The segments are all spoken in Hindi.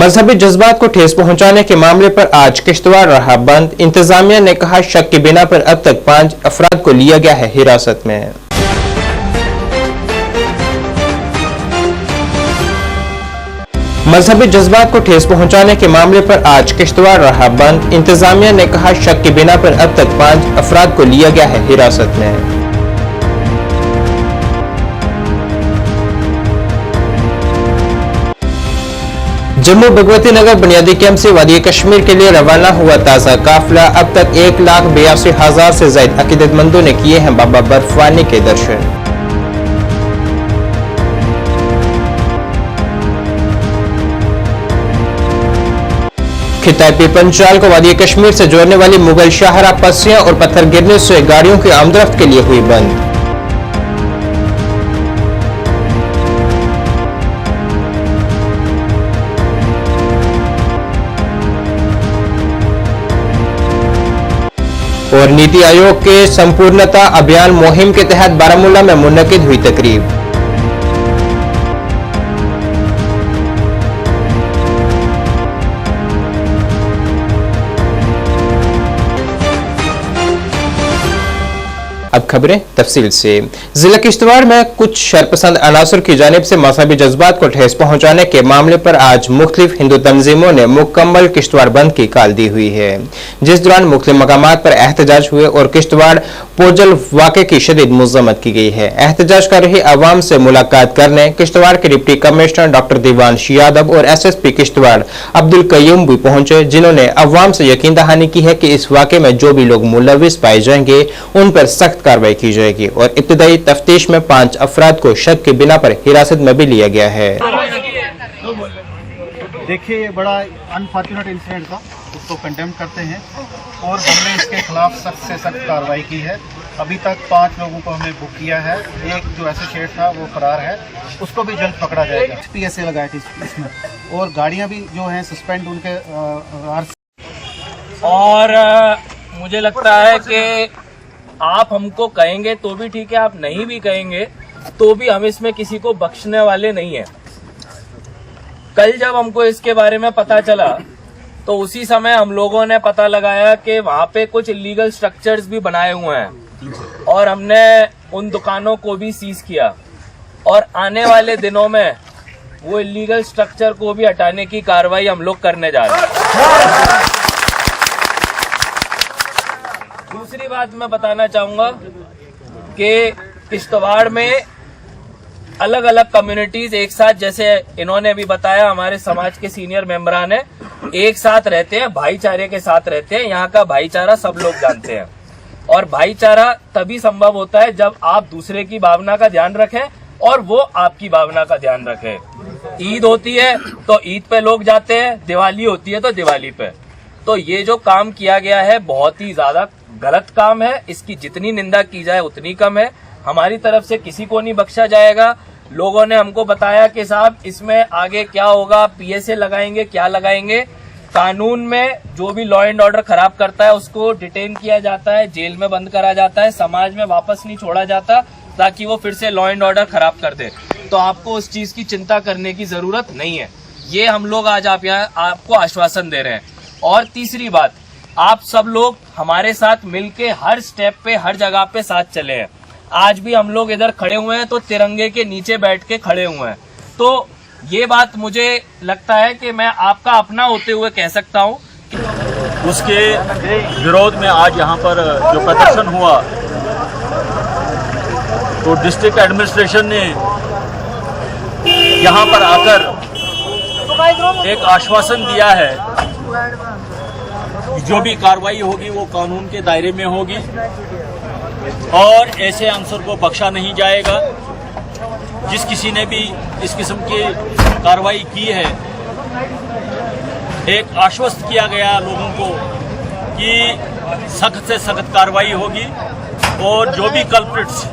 मजहबी जज्बात को ठेस पहुंचाने के मामले पर आज किश्तवाड़ रहा बंद। इंतजामिया ने कहा शक की बिना पर अब तक 5 अफराद को लिया गया है हिरासत में। मजहबी जज्बात को ठेस पहुंचाने के मामले पर आज किश्तवाड़ रहा बंद। इंतजामिया ने कहा शक की बिना पर अब तक 5 अफराद को लिया गया है हिरासत में। जम्मू भगवती नगर बुनियादी कैंप से वादी कश्मीर के लिए रवाना हुआ ताज़ा काफिला। अब तक 1,82,000 से ज्यादा अकीदतमंदों ने किए हैं बाबा बर्फवानी के दर्शन। खिताबी पंचाल को वादी कश्मीर से जोड़ने वाली मुगल शाहरा पस्सियां और पत्थर गिरने से गाड़ियों की आमदरफ्त के लिए हुई बंद। और नीति आयोग के संपूर्णता अभियान मुहिम के तहत बारामूला में मुनक्किद हुई तकरीब। अब खबरें तफसील से। जिला किश्तवाड़ में कुछ शरपसंद अनासर की जानिब से मजहबी जज्बात को ठेस पहुंचाने के मामले पर आज मुख्तलिफ हिंदू तंजीमों ने मुकम्मल किश्तवाड़ बंद की कॉल दी हुई है, जिस दौरान मुख्तलिफ मकामात पर एहतजाज हुए और किश्तवाड़ पोजल वाक़े की शदीद मज़म्मत की गई है। एहतजाज कर रही आवाम से मुलाकात करने किश्तवाड़ के डिप्टी कमिश्नर डॉक्टर दीवांश यादव और SSP किश्तवाड़ अब्दुल कयूम भी पहुंचे, जिन्होंने अवाम से यकीन दहानी की है कि इस वाक़े में जो भी लोग मुलविस पाए जाएंगे उन पर सख्त कार्रवाई की जाएगी। और इब्तिदाई तफ्तीश में 5 अफराद को शक की बिना पर हिरासत में भी लिया गया है। देखिए, बड़ा अनफॉर्चुनेट इंसिडेंट था, उसको कंडेम करते हैं और हमने इसके खिलाफ सख्त से सख्त कार्रवाई की है। अभी तक 5 लोगों को हमने बुक किया है। एक जो एसोसिएट था वो फरार है, उसको भी जल्द पकड़ा जाएगा। PSA लगाए थे इसमें और गाड़ियां भी जो हैं सस्पेंड उनके और मुझे लगता है कि आप हमको कहेंगे तो भी ठीक है, आप नहीं भी कहेंगे तो भी हम इसमें किसी को बख्शने वाले नहीं है। कल जब हमको इसके बारे में पता चला तो उसी समय हम लोगों ने पता लगाया कि वहां पे कुछ इलीगल स्ट्रक्चर्स भी बनाए हुए हैं और हमने उन दुकानों को भी सीज किया और आने वाले दिनों में वो इलीगल स्ट्रक्चर को भी हटाने की कार्रवाई हम लोग करने जा रहे हैं। दूसरी बात मैं बताना चाहूंगा कि किश्तवाड़ में अलग अलग कम्युनिटीज एक साथ, जैसे इन्होंने भी बताया, हमारे समाज के सीनियर मेंबरान है, एक साथ रहते हैं, भाईचारे के साथ रहते हैं। यहाँ का भाईचारा सब लोग जानते हैं और भाईचारा तभी संभव होता है जब आप दूसरे की भावना का ध्यान रखें और वो आपकी भावना का ध्यान रखें। ईद होती है तो ईद पे लोग जाते हैं, दिवाली होती है तो दिवाली पे। तो ये जो काम किया गया है बहुत ही ज्यादा गलत काम है, इसकी जितनी निंदा की जाए उतनी कम है। हमारी तरफ से किसी को नहीं बख्शा जाएगा। लोगों ने हमको बताया कि साहब इसमें आगे क्या होगा, PSA लगाएंगे, क्या लगाएंगे। कानून में जो भी लॉ एंड ऑर्डर खराब करता है उसको डिटेन किया जाता है, जेल में बंद करा जाता है, समाज में वापस नहीं छोड़ा जाता ताकि वो फिर से लॉ एंड ऑर्डर खराब कर दे। तो आपको उस चीज की चिंता करने की जरूरत नहीं है। ये हम लोग आज आप यहाँ आपको आश्वासन दे रहे हैं। और तीसरी बात, आप सब लोग हमारे साथ मिलके हर स्टेप पे, हर जगह पे साथ चले हैं। आज भी हम लोग इधर खड़े हुए हैं तो तिरंगे के नीचे बैठ के खड़े हुए हैं। तो ये बात मुझे लगता है कि मैं आपका अपना होते हुए कह सकता हूँ। उसके विरोध में आज यहाँ पर जो प्रदर्शन हुआ तो डिस्ट्रिक्ट एडमिनिस्ट्रेशन ने यहाँ पर आकर एक आश्वासन दिया है जो भी कार्रवाई होगी वो कानून के दायरे में होगी और ऐसे अनसर को बख्शा नहीं जाएगा। जिस किसी ने भी इस किस्म की कार्रवाई की है, एक आश्वस्त किया गया लोगों को कि सख्त से सख्त कार्रवाई होगी और जो भी कल्प्रिट्स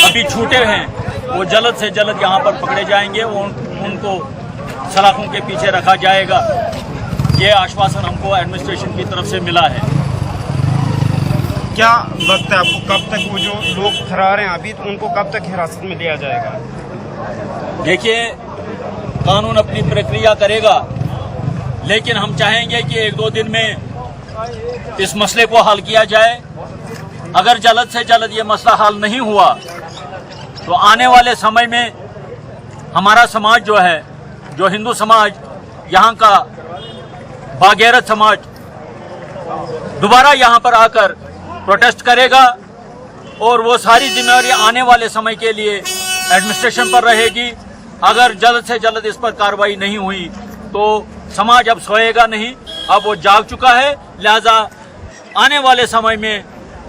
अभी छूटे हैं वो जल्द से जल्द यहाँ पर पकड़े जाएंगे, उनको सलाखों के पीछे रखा जाएगा। ये आश्वासन हमको एडमिनिस्ट्रेशन की तरफ से मिला है। क्या वक्त है आपको, कब तक वो जो लोग फरार हैं अभी, तो उनको कब तक हिरासत में लिया जाएगा? देखिए, कानून अपनी प्रक्रिया करेगा, लेकिन हम चाहेंगे कि 1-2 दिन में इस मसले को हल किया जाए। अगर जल्द से जल्द ये मसला हल नहीं हुआ तो आने वाले समय में हमारा समाज जो है, जो हिंदू समाज, यहाँ का बागैरत समाज दोबारा यहाँ पर आकर प्रोटेस्ट करेगा और वो सारी जिम्मेवारी आने वाले समय के लिए एडमिनिस्ट्रेशन पर रहेगी। अगर जल्द से जल्द इस पर कार्रवाई नहीं हुई तो समाज अब सोएगा नहीं, अब वो जाग चुका है। लिहाजा आने वाले समय में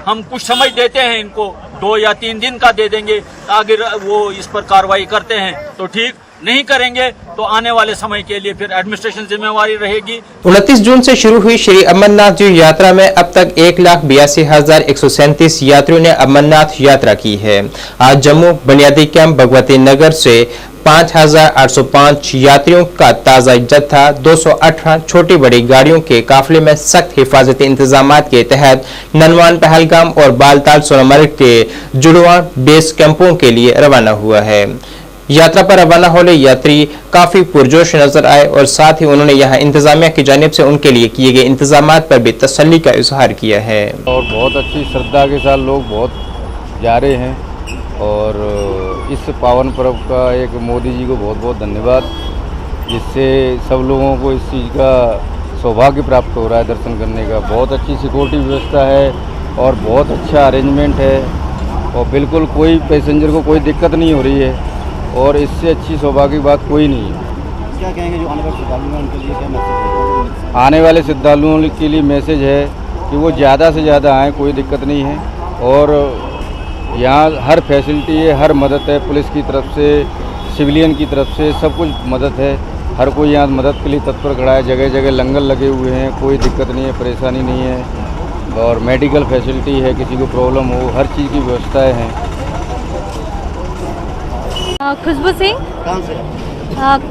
हम कुछ समय देते हैं इनको, 2 या 3 दिन का दे देंगे। अगर वो इस पर कार्रवाई करते हैं तो ठीक, नहीं करेंगे तो आने वाले समय के लिए फिर एडमिनिस्ट्रेशन जिम्मेवारी रहेगी। 29 जून से शुरू हुई श्री अमरनाथ जी यात्रा में अब तक 1,82,137 यात्रियों ने अमरनाथ यात्रा की है। आज जम्मू बुनियादी कैंप भगवती नगर से 5,805 यात्रियों का ताजा जत्था 218 छोटी बड़ी गाड़ियों के काफिले में सख्त हिफाजती इंतजामात के तहत ननवान, पहलगाम और बालताल सोनमर्ग के जुड़वा बेस कैंपों के लिए रवाना हुआ है। यात्रा पर रवाना होने यात्री काफी पुरजोश नजर आए और साथ ही उन्होंने यहां इंतजामिया की जानिब से उनके लिए किए गए इंतजामात पर भी तसल्ली का इजहार किया है। और बहुत अच्छी श्रद्धा के साथ लोग बहुत जा रहे हैं और इस पावन पर्व का एक मोदी जी को बहुत बहुत धन्यवाद, जिससे सब लोगों को इस चीज़ का सौभाग्य प्राप्त हो रहा है दर्शन करने का। बहुत अच्छी सिक्योरिटी व्यवस्था है और बहुत अच्छा अरेंजमेंट है और बिल्कुल कोई पैसेंजर को कोई दिक्कत नहीं हो रही है और इससे अच्छी सौभाग्य की बात कोई नहीं है। क्या कहेंगे जो आने वाले श्रद्धालु हैं उनके लिए, क्या मैसेज? आने वाले श्रद्धालुओं के लिए मैसेज है कि वो ज़्यादा से ज़्यादा आएँ, कोई दिक्कत नहीं है। और यहाँ हर फैसिलिटी है, हर मदद है, पुलिस की तरफ से, सिविलियन की तरफ से, सब कुछ मदद है। हर कोई यहाँ मदद के लिए तत्पर खड़ा है। जगह जगह लंगर लगे हुए हैं, कोई दिक्कत नहीं है, परेशानी नहीं है। और मेडिकल फैसिलिटी है, किसी को प्रॉब्लम हो, हर चीज़ की व्यवस्थाएँ हैं। खुशबू सिंह, कहाँ से?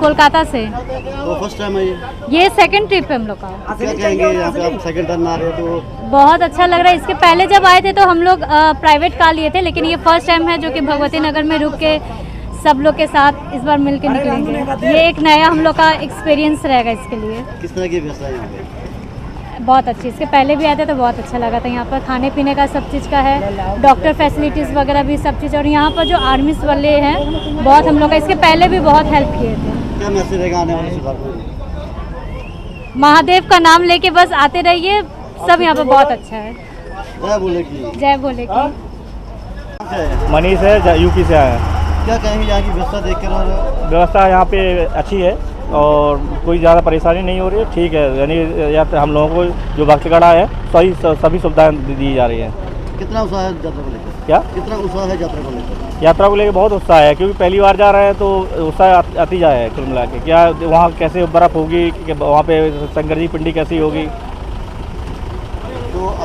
कोलकाता से। वो फर्स्ट टाइम है ये सेकंड ट्रिप है हम लोग का। क्या कहेंगे यहाँ पे आप सेकंड टाइम आ रहे हो तो? बहुत अच्छा लग रहा है। इसके पहले जब आए थे तो हम लोग प्राइवेट कार लिए थे, लेकिन ये फर्स्ट टाइम है जो कि भगवती नगर में रुक के सब लोग के साथ इस बार मिल के निकलेंगे। ये एक नया हम लोग का एक्सपीरियंस रहेगा इसके लिए। किस तरह की व्यवस्था है यहाँ पे? बहुत अच्छी। इसके पहले भी आए थे तो बहुत अच्छा लगा था। यहाँ पर खाने पीने का सब चीज़ का है, डॉक्टर फैसिलिटीज़ वगैरह भी सब चीज़। और यहाँ पर जो आर्मीज वाले हैं बहुत हम लोग का इसके पहले भी बहुत हेल्प किए थे। क्या मैसेज रहेगा आने वाले श्रद्धालुओं को? महादेव का नाम लेके बस आते रहिए, सब यहाँ पर बहुत अच्छा है। जय बोले की। जय भोले की। मनीष है, यूपी से आया है। क्या कहेंगे यहाँ की व्यवस्था देखकर? और व्यवस्था यहाँ पे अच्छी है और कोई ज़्यादा परेशानी नहीं हो रही है, ठीक है। यानी यहाँ पे हम लोगों को जो भक्तगण है सभी सुविधाएं दी जा रही हैं। कितना उत्साह है यात्रा को लेकर? क्या कितना उत्साह है यात्रा को लेकर? यात्रा को लेकर बहुत उत्साह है, क्योंकि पहली बार जा रहे हैं तो उत्साह आती जाए है कुल मिला के। क्या वहाँ कैसे बर्फ़ होगी, वहाँ पे शंकर जी पिंडी कैसी होगी। तो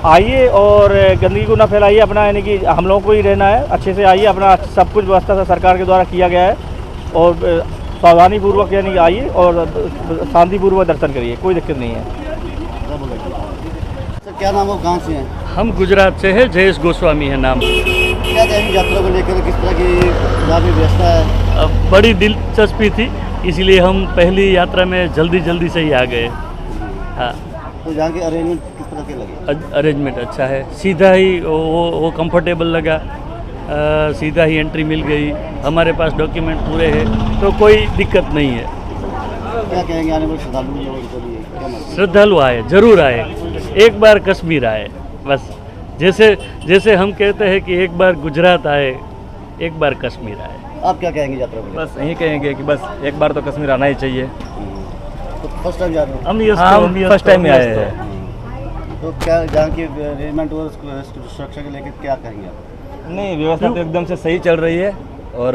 आइए और गंदगी को ना फैलाइए अपना, यानी कि हम लोगों को ही रहना है। अच्छे से आइए, अपना सब कुछ व्यवस्था सरकार के द्वारा किया गया है और सावधानी पूर्वक यानी आइए और शांतिपूर्वक दर्शन करिए, कोई दिक्कत नहीं है। सर क्या नाम हो, कहाँ से हैं? हम गुजरात से हैं, जयेश गोस्वामी है नाम। क्या कहेंगे यात्रा को लेकर, किस तरह की यहाँ पे व्यवस्था है? बड़ी दिलचस्पी थी, इसीलिए हम पहली यात्रा में जल्दी से ही आ गए। हाँ, तो यहाँ के अरेंजमेंट किस तरह के लगे? अरेंजमेंट अच्छा है, सीधा ही वो कंफर्टेबल लगा। सीधा ही एंट्री मिल गई, हमारे पास डॉक्यूमेंट पूरे हैं, तो कोई दिक्कत नहीं है। क्या कहेंगे आने वाले श्रद्धालु लोगों के लिए? क्या मतलब? श्रद्धालु आए, जरूर आए, एक बार कश्मीर आए बस। जैसे हम कहते हैं कि एक बार गुजरात आए, एक बार कश्मीर आए। आप क्या कहेंगे यात्रा को? बस यही कहेंगे कि बस एक बार तो कश्मीर आना ही चाहिए। तो फर्स्ट टाइम जा रहे हो? हम फर्स्ट टाइम में आए हैं। तो क्या जहाँ की अरेंजमेंट और सुरक्षा के लेकर क्या कहेंगे आप? नहीं, व्यवस्था तो एकदम से सही चल रही है और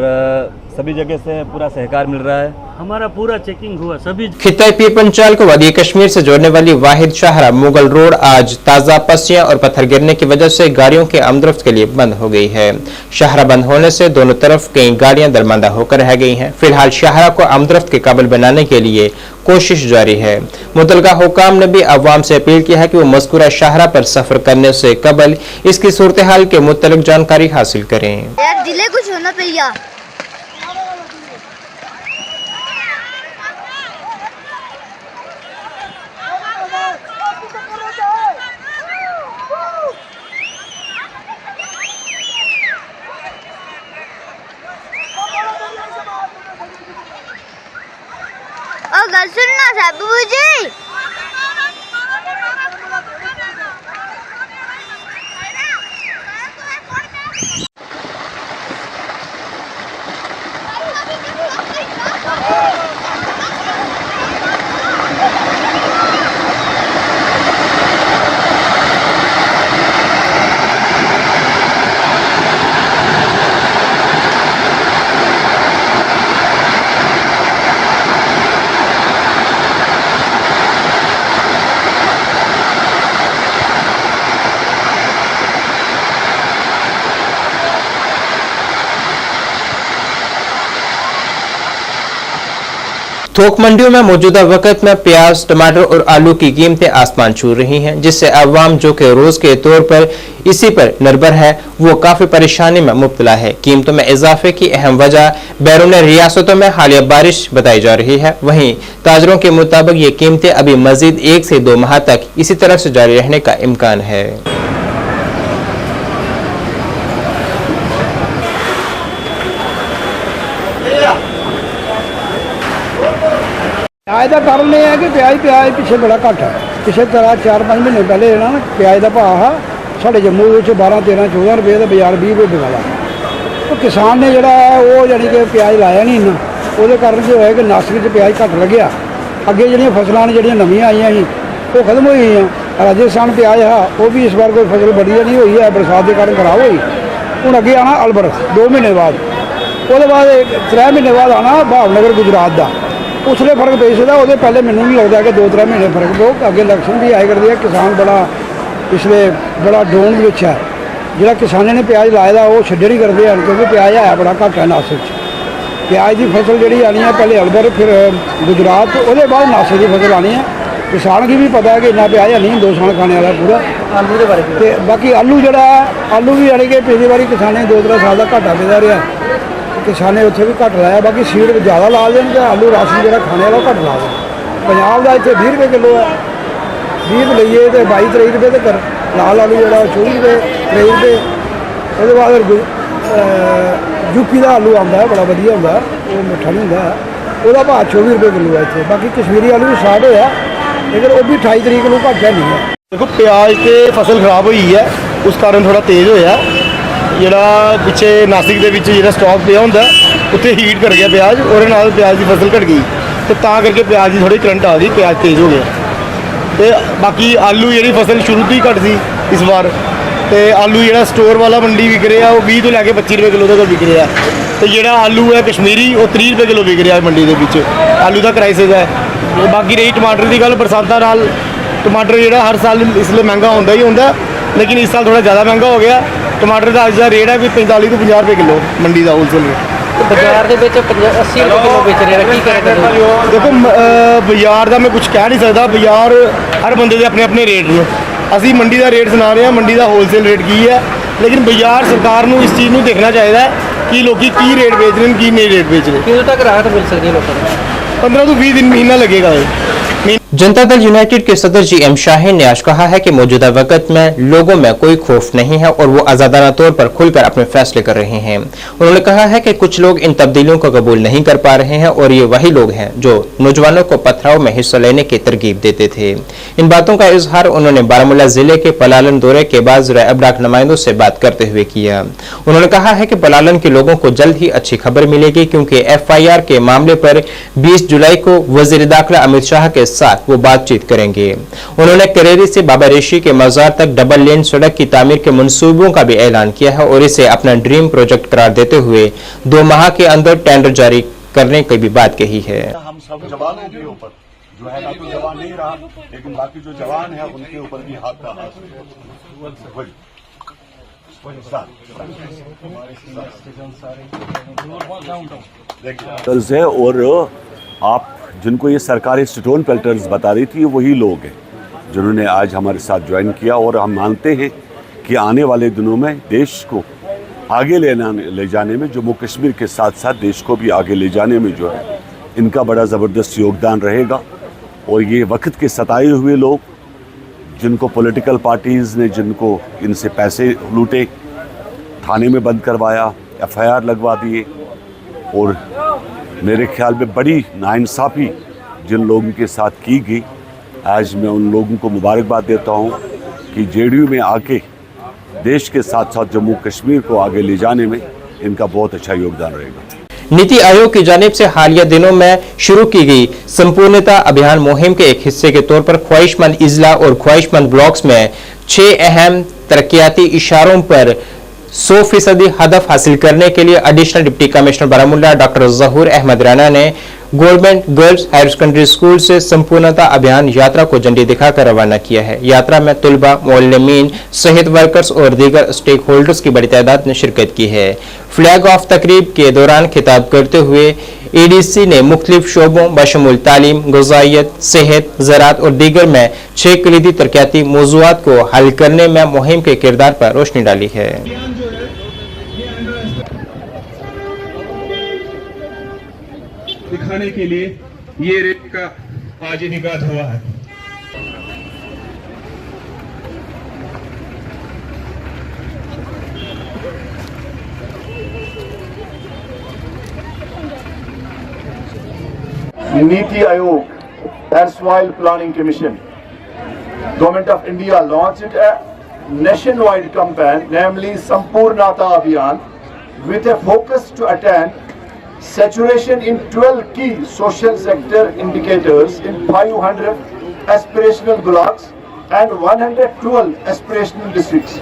सभी जगह से पूरा सहकार मिल रहा है। हमारा पूरा चेकिंग हुआ सभी। खिताई पीर पंचाल को वादी कश्मीर से जोड़ने वाली वाहिद शाहरा मुगल रोड आज ताजा पस्सियां और पत्थर गिरने की वजह से गाड़ियों के आमदरफ्त के लिए बंद हो गई है। शाहरा बंद होने से दोनों तरफ कई गाड़ियां दरमांदा होकर रह गई हैं। फिलहाल शाहरा को आमदरफ्त के काबिल बनाने के लिए कोशिश जारी है। मुतलका हुकाम ने भी अवाम से अपील की है कि वो मज़कूरा शाहरा पर सफर करने से कबल इसकी सूरत हाल के मुतल्लिक जानकारी हासिल करें। यार दिले कुछ होना भैया। बाबूजी। थोक मंडियों में मौजूदा वक्त में प्याज, टमाटर और आलू की कीमतें आसमान छू रही हैं, जिससे अवाम जो कि रोज के तौर पर इसी पर निर्भर है, वो काफी परेशानी में मुब्तला है। कीमतों में इजाफे की अहम वजह बैरून रियासतों में हालिया बारिश बताई जा रही है। वहीं ताजरों के मुताबिक ये कीमतें अभी मजीद 1 से 2 माह तक इसी तरह से जारी रहने का इम्कान है। प्याज का कारण यह है कि प्याज पिछले बड़ा घट है। पिछले 4-5 महीने पहले ना प्याज का भाव है साढ़े जम्मू 12, 13, 14 रुपये का बाजार 20 रुपये बिका। तो किसान ने जोड़ा है वो यानी कि प्याज लाया नहीं इन्ना, वो कारण जो है कि नासिक से प्याज घट लग्या। अगे जो फसलों ने जो नवियाँ आईया ही वो खत्म हो गई। राजस्थान प्याज है वो भी इस बार कोई फसल बढ़िया नहीं हुई है, बरसात के कारण खराब हुई। हूँ अगे आना अलवर 2 महीने बाद, वो बाद 3 महीने बाद आना भावनगर गुजरात का। उसले फर्क पै सकता, वो पहले मैनू नहीं लगता कि 2-3 महीने फर्क पो। अगे इलेक्शन भी आए करते हैं, किसान बड़ा पिछले बड़ा डाउन है। जो किसानों ने प्याज लाया वो छड्डे नहीं करते हैं, क्योंकि प्याज है बड़ा घट है नासिक। प्याज की फसल जी आनी है पहले अलवर फिर गुजरात, वो बाद नासिक की फसल आनी है। किसान की भी पता है कि इन्ना प्याज है नहीं 2 साल खाने वाला पूरा। आलू के बारे में बाकी आलू जोड़ा है, आलू भी यानी कि पिछली बारी किसानों ने 2-3 साल का घाटा पैदा रहा, किसाने उत्थे भी घट लाया। बाकी सीड ज़्यादा ला दें तो आलू राशन जो खाने वाला घट ला दें। पंजाब का इतने 20 रुपये किलो है, 20 लीए तो 22-23 रुपये तक। लाल आलू जो 24 रुपये, 23 रुपये। उसके बाद यूपी का आलू आता है बड़ा वधिया होंगे, वो मिठा नहीं होंगे, वह भाव 24 रुपये किलो है इतने। बाकी कश्मीरी आलू भी स्टार्ट होया, लेकिन वो भी 28 तरीक को घट नहीं है। देखो प्याज तो फसल खराब हुई है, उस कारण थोड़ा तेज़ होया। ਜਿਹੜਾ ਪਿੱਛੇ ਨਾਸਿਕ ਦੇ ਵਿੱਚ ਜਿਹੜਾ ਸਟਾਕ ਪਿਆ ਹੁੰਦਾ ਉੱਥੇ ਹੀਟ ਕਰ ਗਿਆ ਪਿਆਜ਼, ਉਹਦੇ ਨਾਲ ਪਿਆਜ਼ ਦੀ ਫਸਲ ਘਟ ਗਈ ਤੇ ਤਾਂ ਕਰਕੇ ਪਿਆਜ਼ ਦੀ ਥੋੜੀ ਕਰੰਟ ਆ ਗਈ, ਪਿਆਜ਼ ਤੇਜ਼ ਹੋ ਗਿਆ। ਤੇ ਬਾਕੀ ਆਲੂ ਜਿਹੜੀ ਫਸਲ ਸ਼ੁਰੂ ਤੋਂ ਹੀ ਘਟ ਸੀ ਇਸ ਵਾਰ, ਤੇ ਆਲੂ ਜਿਹੜਾ ਸਟੋਰ ਵਾਲਾ ਮੰਡੀ ਵਿਕ ਰਿਹਾ ਉਹ 20 ਤੋਂ ਲੈ ਕੇ 25 ਰੁਪਏ ਕਿਲੋ ਤੱਕ ਵਿਕ ਰਿਹਾ। ਤੇ ਜਿਹੜਾ ਆਲੂ ਹੈ ਕਸ਼ਮੀਰੀ ਉਹ 30 ਰੁਪਏ ਕਿਲੋ ਵਿਕ ਰਿਹਾ ਮੰਡੀ ਦੇ ਵਿੱਚ। ਆਲੂ ਦਾ ਕ੍ਰਾਈਸਿਸ ਹੈ। ਬਾਕੀ ਰਹੀ ਟਮਾਟਰ ਦੀ ਗੱਲ, ਬਰਸਾਤਾਂ ਨਾਲ ਟਮਾਟਰ ਜਿਹੜਾ ਹਰ ਸਾਲ ਇਸ ਲਈ ਮਹਿੰਗਾ ਹੁੰਦਾ ਹੀ ਹੁੰਦਾ, लेकिन इस साल थोड़ा ज़्यादा महंगा हो गया। टमाटर का अज का रेट है भी 45 तो 50 रुपये किलो मंडी का होलसेल रेट। बाजार के 80 रुपये किलो बेच रहे हैं, देखो बाजार का मैं कुछ कह नहीं सकता, बाजार हर बंदे के अपने अपने रेट ने। असी मंडी का रेट सुना रहे हैं, मंडी का होलसेल रेट की है, लेकिन बाजार सरकार को इस चीज़ को देखना चाहिए कि लोग की रेट बेच रहे हैं की नहीं रेट बेच रहे। कितने तक राहत मिल सकती है लोगों को? 15 तो 20 दिन महीना लगेगा। जनता दल यूनाइटेड के सदर GM शाहीन ने आज कहा है कि मौजूदा वक्त में लोगों में कोई खौफ नहीं है और वो आजादाना तौर पर खुलकर अपने फैसले कर रहे हैं। उन्होंने कहा है कि कुछ लोग इन तब्दीलियों को कबूल नहीं कर पा रहे हैं और ये वही लोग हैं जो नौजवानों को पथराव में हिस्सा लेने की तरगीब देते थे। इन बातों का इजहार उन्होंने बारामूला जिले के पलालन दौरे के बाद ज़राए अबलाग नुमाइंदों से बात करते हुए किया। उन्होंने कहा है कि पलालन के लोगों को जल्द ही अच्छी खबर मिलेगी, क्योंकि FIR के मामले पर 20 जुलाई को वजीर दाखिला अमित शाह के साथ वो बातचीत करेंगे। उन्होंने करेरी से बाबा रेशी के मजार तक डबल लेन सड़क की तामीर के मंसूबों का भी ऐलान किया है और इसे अपना ड्रीम प्रोजेक्ट करार देते हुए 2 माह के अंदर टेंडर जारी करने की भी बात कही है। हम सब जवानों के ऊपर जो है ना तो जवान नहीं रहा, लेकिन बाकी जो जवान है उनके ऊपर भी हाथ का हाथ है। और आप जिनको ये सरकारी स्टोन पेल्टर्स बता रही थी वही लोग हैं जिन्होंने आज हमारे साथ ज्वाइन किया, और हम मानते हैं कि आने वाले दिनों में देश को आगे ले जाने में, जम्मू कश्मीर के साथ साथ देश को भी आगे ले जाने में जो है इनका बड़ा ज़बरदस्त योगदान रहेगा। और ये वक्त के सताए हुए लोग जिनको पॉलिटिकल पार्टीज़ ने जिनको इनसे पैसे लूटे, थाने में बंद करवाया, FIR लगवा दिए, और मेरे ख्याल में बड़ी नाइंसाफ़ी जिन लोगों के साथ की गई, आज मैं उन लोगों को मुबारकबाद देता हूँ कि जेडीयू में आके देश के साथ साथ जम्मू कश्मीर को आगे ले जाने में इनका बहुत अच्छा योगदान रहेगा। नीति आयोग की जानिब से हालिया दिनों में शुरू की गई संपूर्णता अभियान मुहिम के एक हिस्से के तौर पर ख्वाहिशमंद इजला और ख्वाहिशमंद ब्लॉक्स में 6 अहम तरक्याती इशारों पर 100% हदफ हासिल करने के लिए additional deputy commissioner Baramulla doctor Zahoor Ahmad Rana ने government girls higher secondary school से संपूर्णता अभियान यात्रा को झंडी दिखाकर रवाना किया है। यात्रा में तुलबा, मोअल्लिमीन, सेहत वर्कर्स और दीगर स्टेक होल्डर्स की बड़ी तादाद ने शिरकत की है। फ्लैग ऑफ तकरीब के दौरान खिताब करते हुए एडीसी ने मुख्तलिफ शोबों बशमूल तालीम, ग़िज़ाइयत, सेहत, ज़राअत और दीगर में 6 कलीदी तरक्याती मौज़ूआत को हल करने में मुहिम के किरदार पर रोशनी डाली है। दिखाने के लिए ये रेप का आज इनेकाद हुआ है। Niti Aayog, erstwhile Planning Commission, Government of India launched a nationwide campaign, namely Sampurnata Abhiyan, with a focus to attain saturation in 12 key social sector indicators in 500 aspirational blocks and 112 aspirational districts.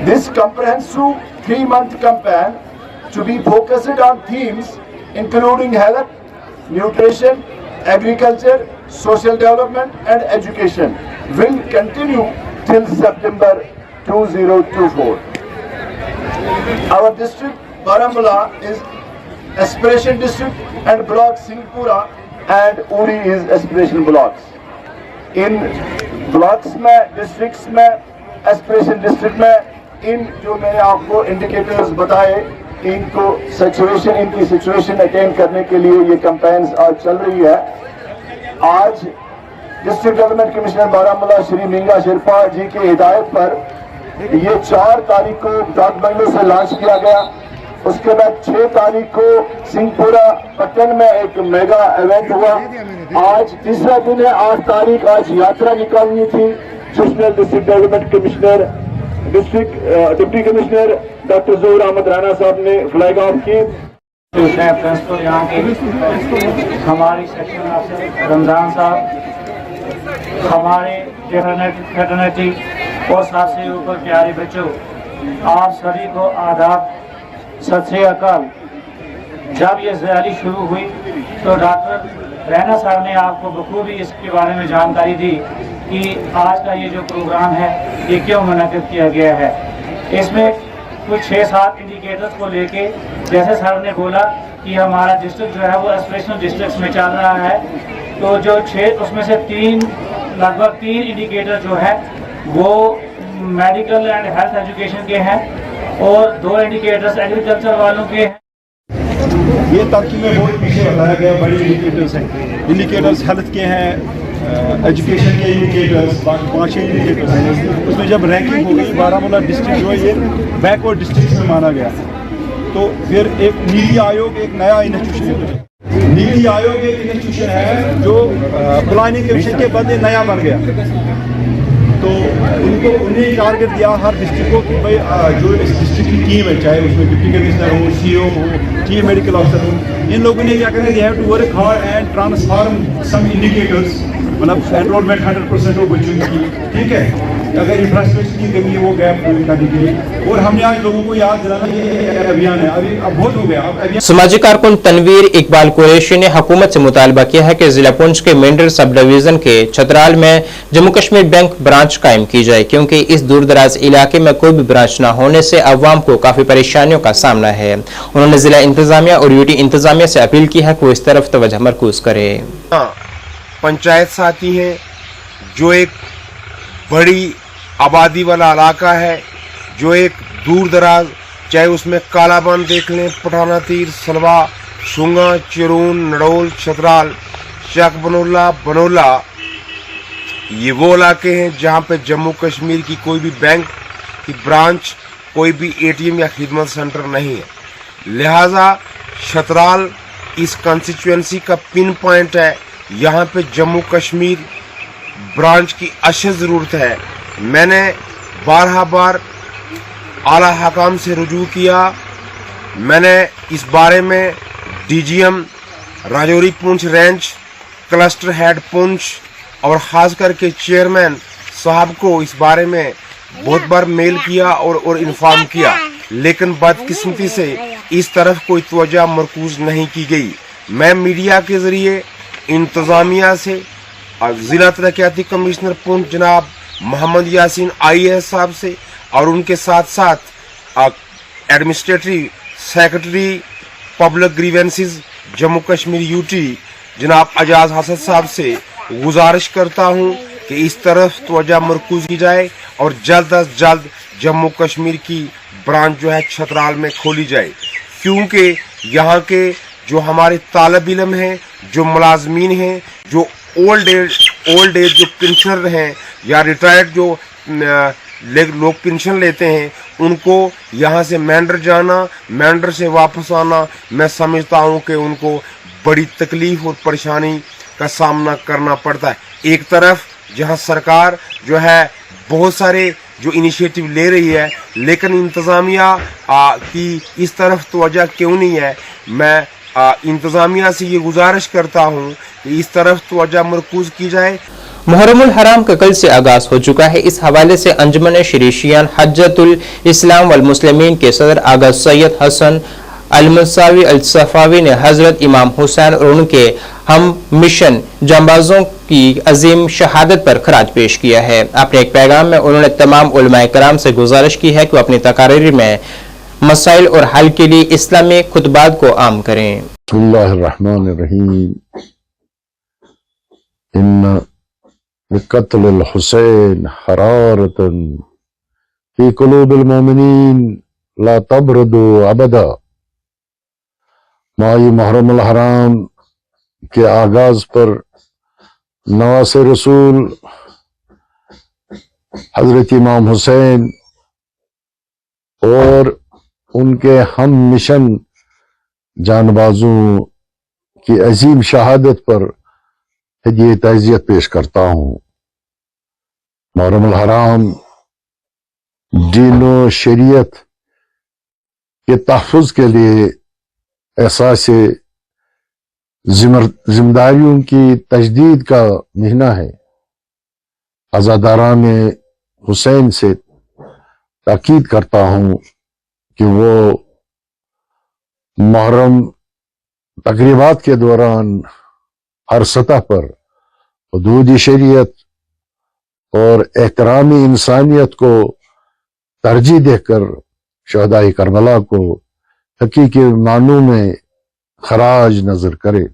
This comprehensive 3-month campaign to be focused on themes including health, nutrition, agriculture, social development and education will continue till September 2024. Our district Baramulla is aspiration district and block Singhpura and Uri is aspiration blocks. In blocks में districts में aspiration district में इन जो मैंने आपको indicators बताए इनको सैचुरेशन इनकी सिचुएशन अटेन करने के लिए ये कैंपेन्स आज चल रही है। आज district development commissioner Baramulla Shri Minga Sherpa ji की हिदायत पर ये 4 तारीख को डाक बंगले से लॉन्च किया गया। उसके बाद 6 तारीख को सिंहपुरा पट्टन में एक मेगा इवेंट हुआ। आज तीसरा दिन है, 8 तारीख आज यात्रा निकालनी थी जिसमें district development commissioner district deputy commissioner doctor Zahoor Ahmad Rana साहब ने फ्लैग ऑफ की। प्रिंसिपल यहाँ के हमारी सेक्शन ऑफिसर रमजान साहब, हमारे फ्रेटर्निटी और साथ से ऊपर प्यारे बच्चों, आप सभी को आदाब, सत श्री अकाल। जब ये रैली शुरू हुई तो डॉक्टर राणा साहब ने आपको बखूबी इसके बारे में जानकारी दी कि आज का ये जो प्रोग्राम है ये क्यों मुनक़िद किया गया है। इसमें कुछ 6-7 इंडिकेटर्स को लेके, जैसे सर ने बोला कि हमारा डिस्ट्रिक्ट जो है वो एस्पिरेशनल डिस्ट्रिक्ट में चल रहा है, तो जो 6 उसमें से लगभग 3 इंडिकेटर जो है वो मेडिकल एंड हेल्थ एजुकेशन के हैं और 2 इंडिकेटर्स एग्रीकल्चर वालों के हैं। ये तरक्की में बहुत पीछे बताया गया, बड़े इंडिकेटर्स हैं। इंडिकेटर्स हेल्थ के हैं, एजुकेशन के इंडिकेटर्स, 5 इंडिकेटर्स हैं। उसमें जब रैंकिंग हो गई, बारामूला डिस्ट्रिक्ट जो है ये बैकवर्ड डिस्ट्रिक्ट में माना गया। तो फिर एक नीति आयोग एक नया इंस्टीट्यूशन है। नीति आयोग एक इंस्टीट्यूशन है जो प्लानिंग कमीशन के बाद नया बन गया। तो उन्हें टारगेट दिया हर डिस्ट्रिक्ट को कि भाई जो इस डिस्ट्रिक्ट की टीम है, चाहे उसमें डिप्टी कमिश्नर हो, सीईओ हो, चीफ मेडिकल ऑफिसर हो, इन लोगों ने क्या करना है, to work hard and transform some indicators, मतलब एनरोलमेंट 100% हो बच्चों की, ठीक है, अगर इंफ्रास्ट्रक्चर की कमी है वो गैप पूरी करने के लिए। और हमने आज लोगों को याद दिलाना ये अभियान है, अभी अब बहुत हो गया। समाजी कारकुन तनवीर इकबाल कुरैशी ने हुकूमत से मुतालबा किया है कि जिला पुंछ के मेंढर सब डिवीजन के छतराल में जम्मू कश्मीर बैंक ब्रांच कायम की जाए, क्योंकि इस दूर दराज इलाके में कोई भी ब्रांच न होने से अवाम को काफी परेशानियों का सामना है। उन्होंने जिला इंतजामिया और यूटी इंतजामिया से अपील की है कि वो इस तरफ तवज्जो मरकूज करे। पंचायत साथी है जो एक बड़ी आबादी वाला इलाका है, जो एक दूर दराज, चाहे उसमें कालाबन देख लें, पठाना तीर, सलवा, शुंगा, चिरून, नड़ोल, छतराल, चक बनोला, बनोला, ये वो इलाके हैं जहाँ पे जम्मू कश्मीर की कोई भी बैंक की ब्रांच, कोई भी एटीएम या खिदमत सेंटर नहीं है। लिहाजा छतराल इस कंस्टिट्यूएंसी का पिन पॉइंट है यहाँ पे जम्मू कश्मीर ब्रांच की अशद ज़रूरत है। मैंने 12 बार आला हकाम से रुजू किया। मैंने इस बारे में DGM Rajouri Poonch range, cluster head Poonch और ख़ास करके चेयरमैन साहब को इस बारे में बहुत बार मेल किया और इन्फॉर्म किया, लेकिन बदकिस्मती से इस तरफ कोई तवज्जो मरकूज नहीं की गई। मैं मीडिया के ज़रिए इंतज़ामिया से ज़िला तरक्याती कमिश्नर पुंछ जनाब मोहम्मद यासीन IAS साहब से और उनके साथ साथ administrative secretary public grievances Jammu Kashmir UT जनाब अजाज हसन साहब से गुजारिश करता हूं कि इस तरफ तवज्जो मरकूज की जाए और जल्द अज जल्द जम्मू कश्मीर की ब्रांच जो है छतराल में खोली जाए, क्योंकि यहाँ के जो हमारे तालिब इल्म हैं, जो मुलाजमीन हैं, जो ओल्ड एज जो पेंशनर हैं या रिटायर्ड जो लोग पेंशन लेते हैं, उनको यहाँ से मैंडर जाना, मैंडर से वापस आना, मैं समझता हूँ कि उनको बड़ी तकलीफ और परेशानी का सामना करना पड़ता है। एक तरफ जहाँ सरकार जो है बहुत सारे जो इनिशिएटिव ले रही है, लेकिन इंतज़ामिया की इस तरफ तवज्जो क्यों नहीं है। मैं इंतज़ामिया से ये गुजारिश करता हूँ कि इस तरफ तवज्जो मरकूज की जाए। मुहर्रमुल हराम का कल से आगाज हो चुका है। इस हवाले से अंजुमन शरीशियान हज्जतुल इस्लाम वल मुस्लिमीन के सदर आगा सैयद हसन अल-मुसावी अल-सफावी ने हजरत इमाम हुसैन और उनके हम मिशन जांबाजों की अजीम शहादत पर खराज पेश किया है। अपने एक पैगाम में उन्होंने तमाम उलमाए कराम से गुजारिश की है कि वो अपनी तकारीर में मसाइल और हल के लिए इस्लामी खुतबात को आम करें। बिस्मिल्लाहिर्रहमानिर्रहीम। इन्ना बिक़त्लिल हुसैन हरारतन फी कुलूबिल मोमिनीन ला तबरदु अबदा। माही मुहर्रमुल हराम के आगाज पर नवासे रसूल हजरत इमाम हुसैन और उनके हम मिशन जानबाजों की अजीम शहादत पर ये ताज़ियत पेश करता हूँ। मुहर्रमुल हराम दीन व शरीयत के तहफ़्फ़ुज़ के लिए एहसास जिम्मेदारियों की तजदीद का महीना है। अज़ादारान हुसैन से ताकीद करता हूँ कि वो मुहर्रम तकरीबात के दौरान हर सतह पर हुदूद शरीयत और एहतरामी इंसानियत को तरजीह देकर शहदाए करबला को हकीकी मानों में खराज नजर करे।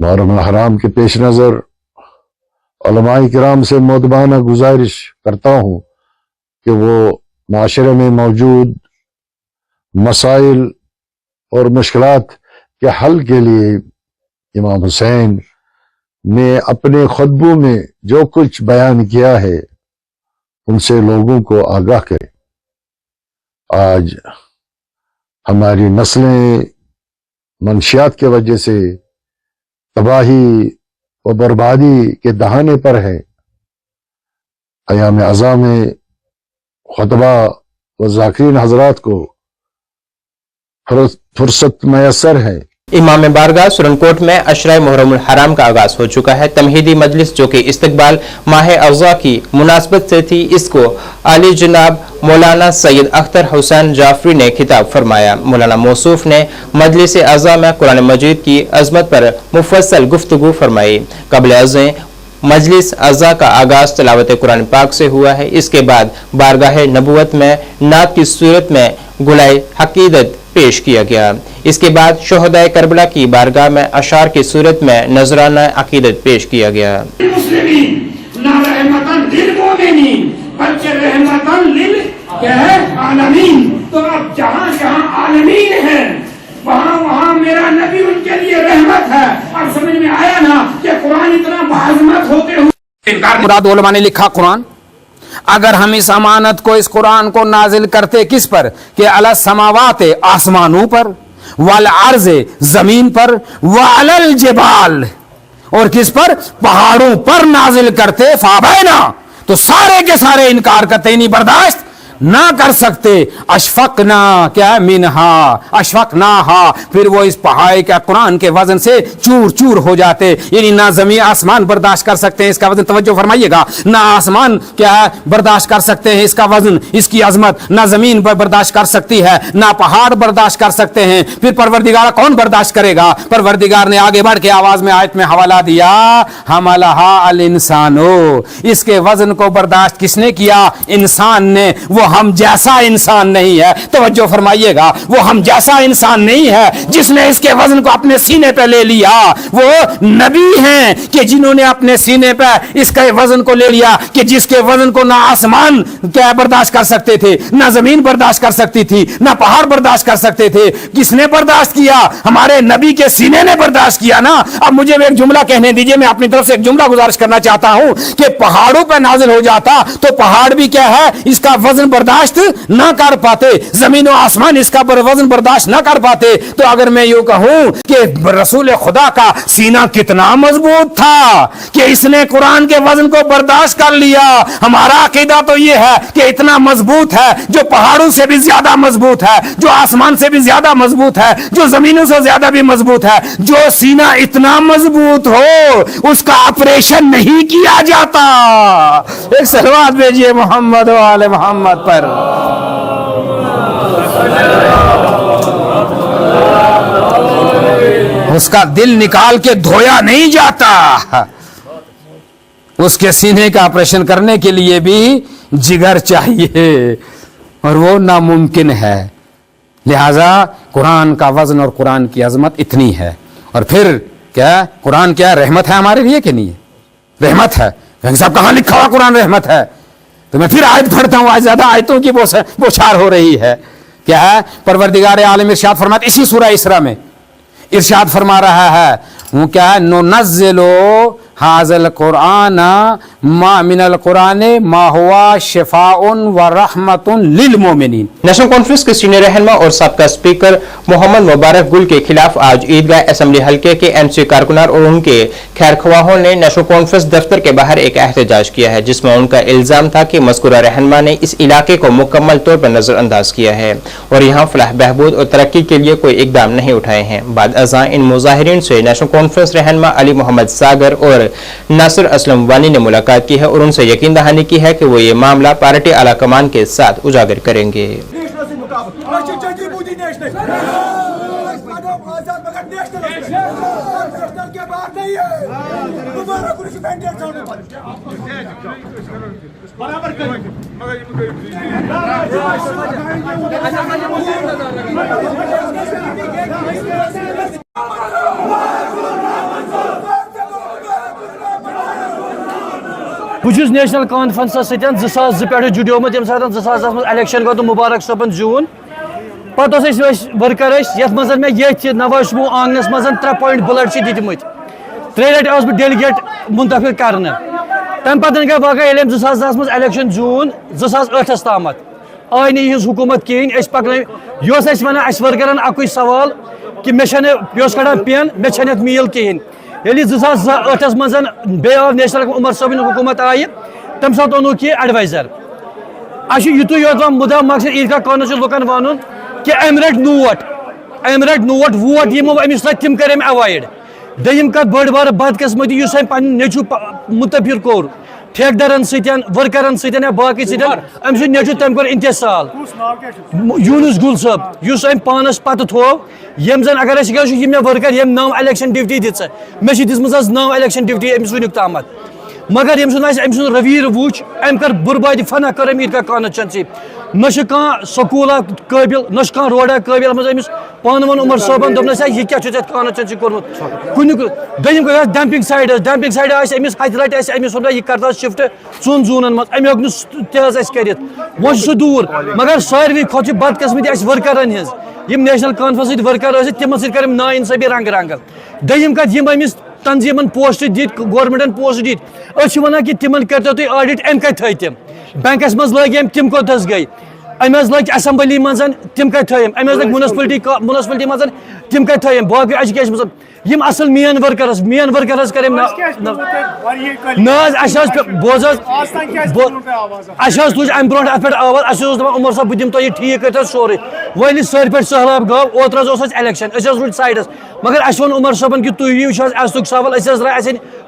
मुहर्रम हराम के पेश नजर उलमाए किराम से मोदबाना गुजारिश करता हूँ कि वो माशरे में मौजूद मसाइल और मुश्किलात के हल के लिए इमाम हुसैन ने अपने खुतबों में जो कुछ बयान किया है उनसे लोगों को आगाह करें। आज हमारी नस्लें मंशियात के वजह से तबाही व बर्बादी के दहाने पर है। अयाम अज़ा में खुतबा व ज़ाकिरीन हजरात को फुर्सत मैसर है। इमाम बारगाह सुरनकोट में अशरा मुहर्रमुल हराम का आगाज हो चुका है। तमहीदी मजलिस जो कि इस्तकबाल माह अज़ा की मुनासबत से थी, इसको आली जनाब मौलाना सैयद अख्तर हुसैन जाफरी ने खिताब फरमाया। मौलाना मौसूफ ने मजलिस अज़ा में कुरान मजीद की अजमत पर मुफस्सल गुफ्तगू फरमाई। कबल अज़ें मजलिस अज़ा का आगाज तिलावत कुरान पाक से हुआ है। इसके बाद बारगाह नबुवत में नात की सूरत में गुलाए हकीदत पेश किया गया। इसके बाद शोहदाए करबला की बारगाह में अशार की सूरत में नजराना अकीदत पेश किया गया। तो अब जहाँ जहाँ आलमीन है वहाँ वहाँ मेरा नबी उनके लिए रहमत है। अब समझ में आया ना कि कुरान इतना बाज़मत होते हुए मुराद उलमा ने लिखा कुरान। अगर हम इस अमानत को, इस कुरान को नाजिल करते किस पर कि अला समावात आसमानों पर, वल अर्ज़ जमीन पर, व अलल जिबाल और किस पर? पहाड़ों पर नाजिल करते फाबैना, तो सारे के सारे इनकार करते, नहीं बर्दाश्त ना कर सकते। अशफकना क्या है? मिनहा अशफकना हा, फिर वो इस पहाड़ का कुरान के वजन से चूर चूर हो जाते, यानी ना जमीन आसमान बर्दाश्त कर सकते हैं इसका वजन, तवज्जो फरमाइएगा, ना आसमान क्या है बर्दाश्त कर सकते हैं इसका वजन, इसकी अजमत, ना जमीन बर्दाश्त कर सकती है, ना पहाड़ बर्दाश्त कर सकते हैं। फिर परवरदिगार कौन बर्दाश्त करेगा? परवरदिगार ने आगे बढ़ के आवाज में आयत में हवाला दिया, हमलहा अल इंसानो, इसके वजन को बर्दाश्त किसने किया? इंसान ने। वो हम जैसा इंसान नहीं है, तवज्जो फरमाइएगा, वो हम जैसा इंसान नहीं है जिसने इसके वजन को अपने सीने पे ले लिया। वो नबी हैं कि जिन्होंने अपने सीने पे इसके वजन को ले लिया, कि जिसके वजन को ना आसमान क्या बर्दाश्त कर सकते थे, ना जमीन बर्दाश्त कर सकती थी, ना पहाड़ बर्दाश्त कर सकते थे। किसने बर्दाश्त किया? हमारे नबी के सीने ने बर्दाश्त किया ना। अब मुझे एक जुमला कहने दीजिए, मैं अपनी तरफ से एक जुमला गुजारिश करना चाहता हूं कि पहाड़ों पर नाजिल हो जाता तो पहाड़ भी क्या है, इसका वजन बर्दाश्त ना कर पाते, जमीन और आसमान इसका वजन बर्दाश्त ना कर पाते। तो अगर मैं यूं कहूं कि रसूल खुदा का सीना कितना मजबूत था कि इसने कुरान के वजन को बर्दाश्त कर लिया, हमारा अकीदा तो यह है कि इतना मजबूत है, जो पहाड़ों से भी ज्यादा मजबूत है, जो आसमान से भी ज्यादा मजबूत है, जो जमीनों से ज्यादा भी मजबूत है। जो सीना इतना मजबूत हो उसका ऑपरेशन नहीं किया जाता। एक सलवात भेजिए मोहम्मद वाले मोहम्मद पर। उसका दिल निकाल के धोया नहीं जाता, उसके सीने का ऑपरेशन करने के लिए भी जिगर चाहिए, और वो नामुमकिन है। लिहाजा कुरान का वजन और कुरान की अजमत इतनी है। और फिर क्या कुरान क्या रहमत है हमारे लिए कि नहीं है? रहमत है। साहब कहां लिखा हुआ कुरान रहमत है? तो मैं फिर आयत पढ़ता हूं, आज ज्यादा आयतों की बौछार हो रही है। क्या है? परवरदिगार आलम इरशाद फरमाते, इसी सूरह इसरा में इरशाद फरमा रहा है, वो क्या है? नुनज़्ज़िलु हाज़ल कुरान मा मिनल कुरान मा हुआ शिफाउन व रहमतुन लिल मोमिनीन। नेशनल कॉन्फ्रेंस के सीनियर रहनुमा और साबका स्पीकर मोहम्मद मुबारक गुल के खिलाफ आज ईदगाह असेंबली हल्के के एमसी कारकुनान और उनके खैरख्वाहों ने नेशनल कॉन्फ्रेंस दफ्तर के बाहर एक एहतजाज किया है, जिसमें उनका इल्जाम था कि मज़कूरा रहनुमा ने इस इलाके को मुकम्मल तौर पर नजरअंदाज किया है और यहाँ फलाह बहबूद और तरक्की के लिए कोई इकदाम नहीं उठाए हैं। बाद अज़ां इन मुजाहिरीन से नेशनल कॉन्फ्रेंस रहनुमा अली मोहम्मद सागर और नासिर असलम वानी ने मुलाकात की है और उनसे यकीन दहानी की है कि वो ये मामला पार्टी आला कमान के साथ उजागर करेंगे। बहुत नेशनल कॉन्फ्रेंस सतन 2002 पे जुड़ोमुत ये सात 2010 मज इलेक्शन गो तो मुबारक सबन जून पत वर्कर ये मे ये नवाशमू आंगनस मज 3 पॉइंट ब्लड दितमत 3 लट बह डेलीगेट मुंतखब कर तम पे गई वाक़ 2010 मज इलेक्शन जून 2008 तम आई नी हुकूमत कहें पकन यह वन वर्करन अक सवाल कि मे कड़ान पेन मे मील कहें ये 2008 मज बे आव नेशनल उमर साहब हुकूमत आई तम सात ओन यह एडवाइजर युत योत मुदा मकसद ईदगाह कॉर्नर लुकन वन कि अम रट नोट वोट यमो अमिस तम कर अवॉइड दम कत बड़ बार बदकिस्मती पे नेचु मुतफिर कोर ठेकेदारन वर्करन या बाकी अम नेचु तम कर इंतसाल यूनुस गुल साहब पानस पत थो यम जन अगर मे वर्कर यम 9 इलेक्शन ड्यूटी दिस मे दिसम 9 इलेक्शन ड्यूटी अमिस वुनिक ताम मगर यम सुन रवीर वुच अम कर बुरबाद फना कर ईदगाह कॉन्स्टिट्यूंसी न स्कूला काबिल न रोडा काबिल अमिस पान वन उमर साहबन दोपन यह क्या कॉन्स्टिट्यूंसी कोर्मुत कुन दम गई डंपिंग साइड अमिस हथ रट अमिस यह कर शिफ्ट 4 जूनन मज अमे कर वो सह दूर मगर सारे खुद बदकिस्मती वर्करन हज नेशनल कॉन्फ्रेंस वर्कर तिमन सर नाइंसाफी रंग रंग दम कत अमिस तंजीमन पोस्ट दित गवर्नमेंटन पोस्ट दित वन कि तिमन करो तुम ऑडिट अम कत तम बैंकस मज लग तम कोथस गई अम लग असेंबली मज तम कत अम लग म्यूनसिपलिटी मज तम कत बाकी एजुकेशन यम असल मेन वर्करस करे बोज तुज अम ब्रो अत पे आवाज उमर साहब बह तुम ठीक कर सोरे वल सर पे सहलाब गव ओतर इलेक्शन रूट साइडस मगर अस वो उमर साहबन कि तुम अस्तुक सवाल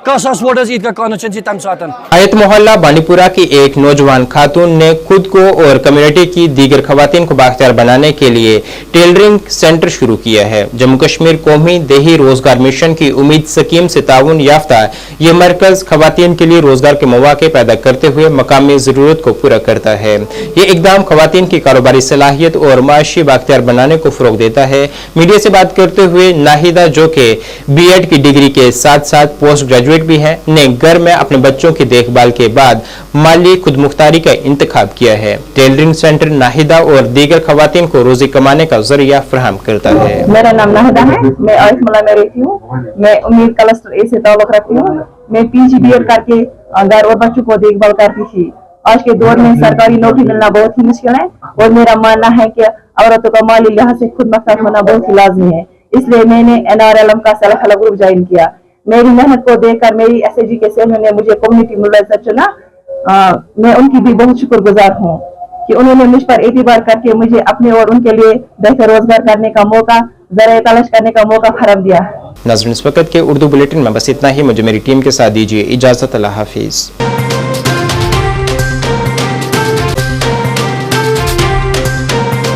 कस वोट ईद कॉन्स्टिट्यूंसी तम सात। आयत मोहल्ला बांडीपुरा की एक नौजवान खातून ने खुद को और कम्युनिटी की दीगर खवातीन को बाख्तियार बनाने के लिए टेलरिंग सेंटर शुरू किया है। जम्मू कश्मीर कौमी देही रोजगार मिशन की उम्मीद स्कीम से ताउन याफ्ता ये मरकज खवातीन के लिए रोजगार के मौके पैदा करते हुए मकामी जरूरत को पूरा करता है। ये इकदाम खवातीन की कारोबारी सलाहियत और माशी बाख्तियार बनाने को फरोग देता है। मीडिया से बात करते हुए नाहिदा, जो कि BEd की डिग्री के साथ साथ पोस्ट ग्रेजुएट भी है, ने घर में अपने बच्चों की देखभाल के बाद माली खुदमुख्तारी का इंतखाब किया है। टेलरिंग सेंटर नाहिदा और दीगर खवातीन को रोजी कमाने का जरिया फराहम करता है। मेरा नाम नाहिदा है, मैं आयत मोहल्ला में रहती हूँ। मैं उम्मीद क्लस्टर ए से ताल्लुक रखती हूँ। मैं PG BEd करके घर और बच्चों को देखभाल करती थी। आज के दौर में सरकारी नौकरी मिलना बहुत ही मुश्किल है और मेरा मानना है कि औरतों का माली लिहाज से खुद मुख्तार होना बहुत ही लाजमी है। इसलिए मैंने NRLM का सेल्फ हेल्प ग्रुप ज्वाइन किया। मेरी मेहनत को देखकर मेरी SAG के सेल ने मुझे कम्युनिटी मोबिलाइजर चुना। मैं उनकी भी बहुत शुक्रगुजार हूँ कि उन्होंने मुझ पर एतबार करके मुझे अपने और उनके लिए बेहतर रोजगार करने का मौका, ज़राए तलाश करने का मौका फराहम दिया। नाज़रीन, इस वक्त के उर्दू बुलेटिन में बस इतना ही। मुझे मेरी टीम के साथ दीजिए इजाजत। अल्लाह हाफिज।